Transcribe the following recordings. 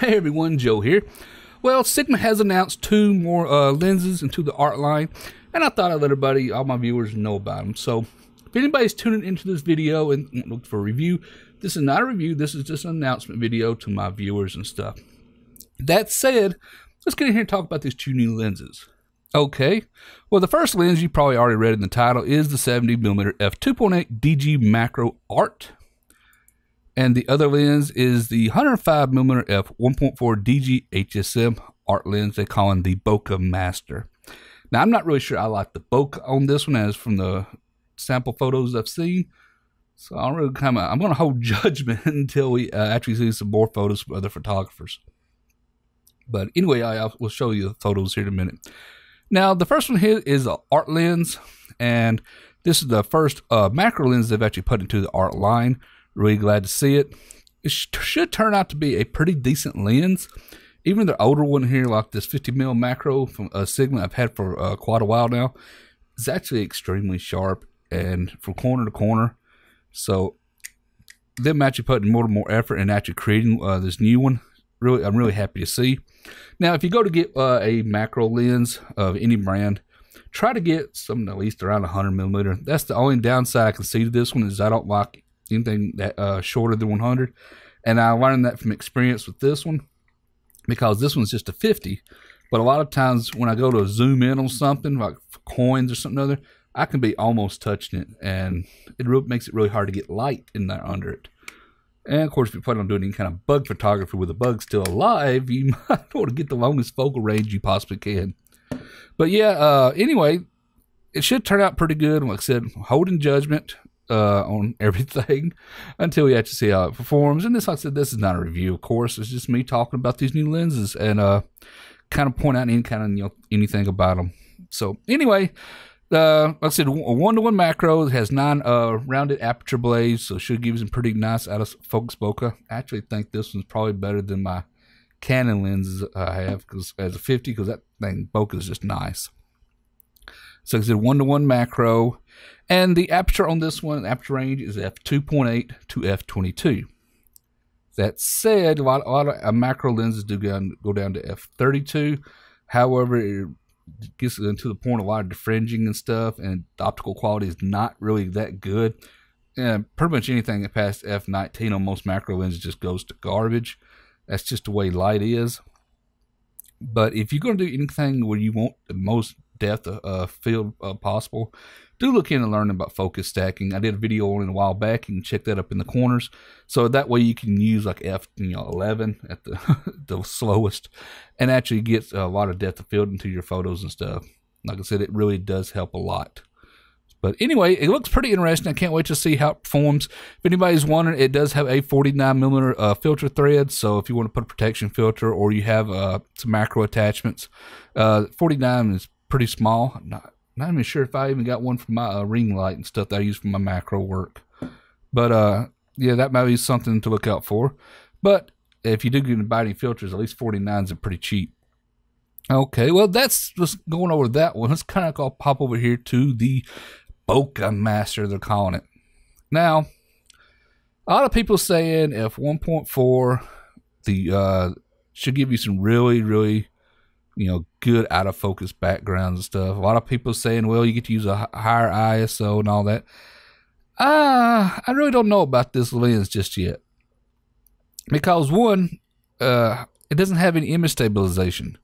Hey everyone, Joe here. Well, Sigma has announced 2 more lenses into the art line, and I thought I'd let everybody, all my viewers, know about them. So, if anybody's tuning into this video and look for a review, this is not a review, this is just an announcement video to my viewers and stuff. That said, let's get in here and talk about these 2 new lenses. Okay, well the first lens you probably already read in the title is the 70mm f2.8 DG Macro Art. And the other lens is the 105mm f1.4 DG HSM art lens. They call it the Bokeh Master. Now, I'm not really sure I like the bokeh on this one as from the sample photos I've seen. So I'm going to hold judgment until we actually see some more photos from other photographers. But anyway, I will show you the photos here in a minute. Now, the first one here is an art lens. And this is the first macro lens they've actually put into the art line. Really glad to see it. It should turn out to be a pretty decent lens. Even the older one here, like this 50mm macro from Sigma I've had for quite a while now, is actually extremely sharp and from corner to corner. So them actually putting more and more effort and actually creating this new one, I'm really happy to see. Now, if you go to get a macro lens of any brand, try to get something at least around 100mm. That's the only downside I can see to this one is I don't like anything that shorter than 100, and I learned that from experience with this one because this one's just a 50. But a lot of times when I go to zoom in on something like coins or something other, I can be almost touching it, and it makes it really hard to get light in there under it. And of course, if you plan on doing any kind of bug photography with the bug still alive, you might want to get the longest focal range you possibly can. But yeah, anyway, it should turn out pretty good. Like I said, holding judgment on everything until we actually see how it performs. And this, like I said, this is not a review, of course. It's just me talking about these new lenses and kind of point out any kind of anything about them. So anyway, like I said, a 1:1 macro. It has 9 rounded aperture blades, so it should give you some pretty nice out of focus bokeh. I actually think this one's probably better than my Canon lenses I have because as a 50, because that thing bokeh is just nice. So it's a 1:1 macro, and the aperture on this one, aperture range is f2.8 to f22. That said, a lot of macro lenses do go down to f32. However, it gets into the point of a lot of defringing and stuff, and the optical quality is not really that good. And pretty much anything past f19 on most macro lenses just goes to garbage. That's just the way light is. But if you're going to do anything where you want the most depth of field possible, do look into learning about focus stacking. I did a video on it a while back. You can check that up in the corners. So that way you can use like f11 at the the slowest and actually get a lot of depth of field into your photos and stuff. Like I said, it really does help a lot. But anyway, it looks pretty interesting. I can't wait to see how it performs. If anybody's wondering, it does have a 49mm filter thread. So if you want to put a protection filter or you have some macro attachments, 49 is pretty small. Not even sure if I even got one for my ring light and stuff that I use for my macro work. But yeah, that might be something to look out for. But if you do get to buy any filters, at least 49s are pretty cheap. Okay, well that's just going over that one. Let's kind of pop over here to the Bokeh Master, they're calling it. Now, a lot of people saying f1.4 should give you some really good out of focus backgrounds and stuff. A lot of people saying, well, you get to use a higher ISO and all that. I really don't know about this lens just yet, because one, it doesn't have any image stabilization.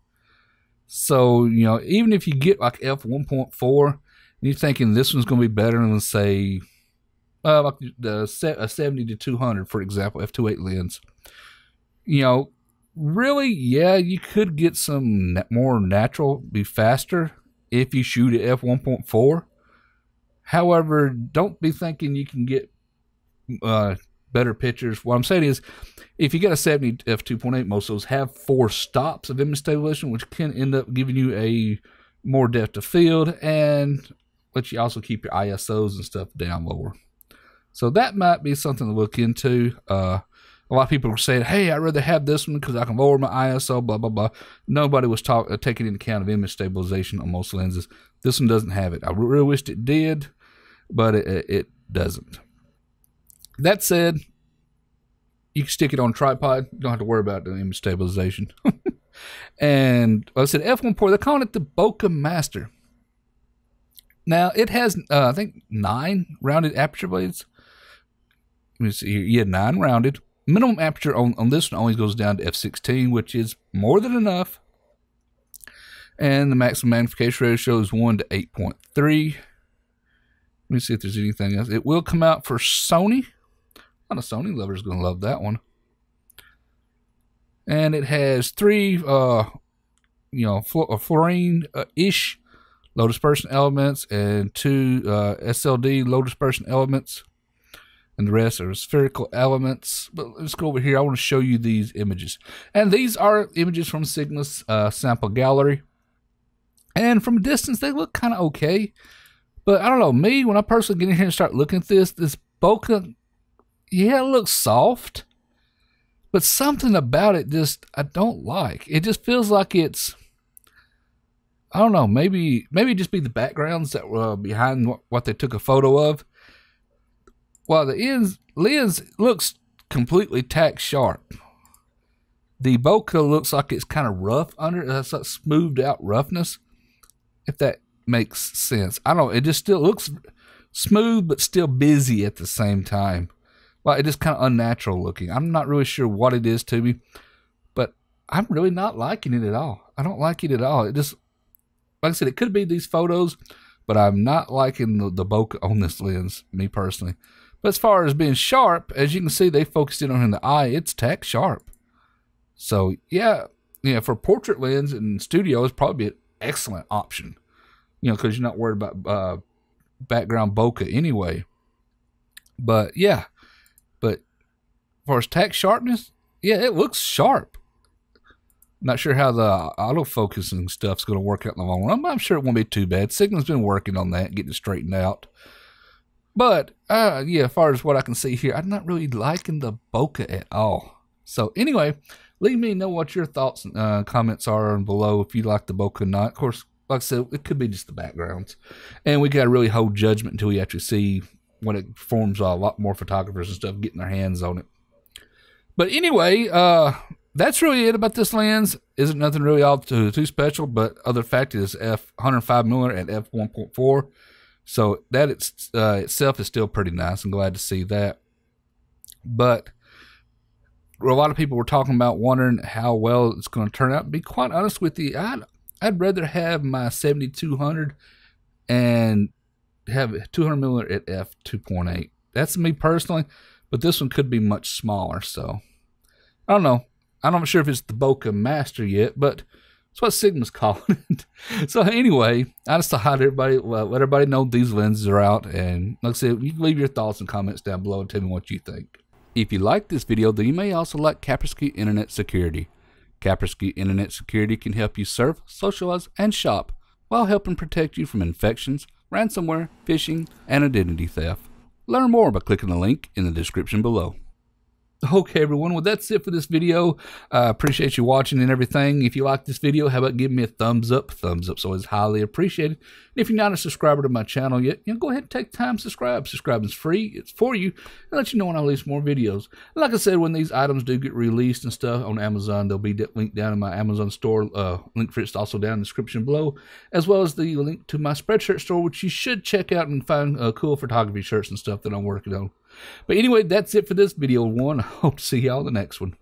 So even if you get like f1.4, you're thinking this one's going to be better than, say, like a 70 to 200, for example, f2.8 lens. Really, yeah, you could get some more natural, be faster if you shoot at f1.4. However, don't be thinking you can get better pictures. What I'm saying is, if you get a 70 f2.8, most of those have 4 stops of image stabilization, which can end up giving you a more depth of field and let you also keep your ISOs and stuff down lower. So that might be something to look into. A lot of people are saying, hey, I'd rather have this one because I can lower my ISO, blah, blah, blah. Nobody was taking into account of image stabilization on most lenses. This one doesn't have it. I really wished it did, but it doesn't. That said, You can stick it on a tripod. You don't have to worry about the image stabilization. And like I said, f1.4, they're calling it the Bokeh Master. Now, it has, I think, 9 rounded aperture blades. Let me see here. Yeah, 9 rounded. Minimum aperture on this one only goes down to f16, which is more than enough. And the maximum magnification ratio is 1 to 8.3. Let me see if there's anything else. It will come out for Sony. A lot of Sony lovers going to love that one. And it has 3, fluorine-ish low dispersion elements and 2 SLD low dispersion elements. And the rest are spherical elements. But let's go over here. I want to show you these images. And these are images from Sigma's sample gallery. And from a distance, they look kind of okay. But I don't know, me, when I personally get in here and start looking at this Bokeh, yeah, it looks soft. But something about it just, I don't like. It just feels like it's, I don't know, maybe just be the backgrounds that were behind what they took a photo of. While the lens looks completely tack sharp. The Bokeh looks like it's kind of rough under it. That's like smoothed out roughness, if that makes sense. I don't know. It just still looks smooth, but still busy at the same time. Like, it just kind of unnatural looking. I'm not really sure what it is to me, but I'm really not liking it at all. I don't like it at all. It just, like I said, it could be these photos, but I'm not liking the bokeh on this lens, me personally. But as far as being sharp, as you can see, they focused in on the eye. It's tack sharp. So, yeah, for portrait lens in studio, it's probably an excellent option. Because you're not worried about background bokeh anyway. But, yeah. But as far as tack sharpness, yeah, it looks sharp. Not sure how the autofocusing stuff's going to work out in the long run, but I'm sure it won't be too bad. Sigma's been working on that, getting it straightened out. But, yeah, as far as what I can see here, I'm not really liking the bokeh at all. So, anyway, leave me know what your thoughts and comments are below if you like the bokeh or not. Of course, like I said, it could be just the backgrounds. And we got to really hold judgment until we actually see when it performs. A lot more photographers and stuff getting their hands on it. But anyway, that's really it about this lens. Isn't nothing really all too special, but other fact is f105mm at f1.4. So that itself is still pretty nice. I'm glad to see that. But a lot of people were talking about wondering how well it's going to turn out. To be quite honest with you, I'd rather have my 7200 and have 200mm at f2.8. That's me personally, but this one could be much smaller. So I don't know. I'm not sure if it's the Bokeh Master yet, but that's what Sigma's calling it. So anyway, I just thought let everybody know these lenses are out. And like I said, you can leave your thoughts and comments down below and tell me what you think. If you like this video, then you may also like Kaspersky Internet Security. Kaspersky Internet Security can help you surf, socialize, and shop while helping protect you from infections, ransomware, phishing, and identity theft. Learn more by clicking the link in the description below. Okay, everyone, well, that's it for this video. I appreciate you watching and everything. If you like this video, how about giving me a thumbs up? Thumbs up's always highly appreciated. And if you're not a subscriber to my channel yet, go ahead and take time to subscribe. Subscribing's free. It's for you. And let you know when I release more videos. And like I said, when these items do get released and stuff on Amazon, they'll be linked down in my Amazon store. Link for it's also down in the description below, as well as the link to my Spreadshirt store, which you should check out and find cool photography shirts and stuff that I'm working on. But anyway, that's it for this video one. I hope to see y'all in the next one.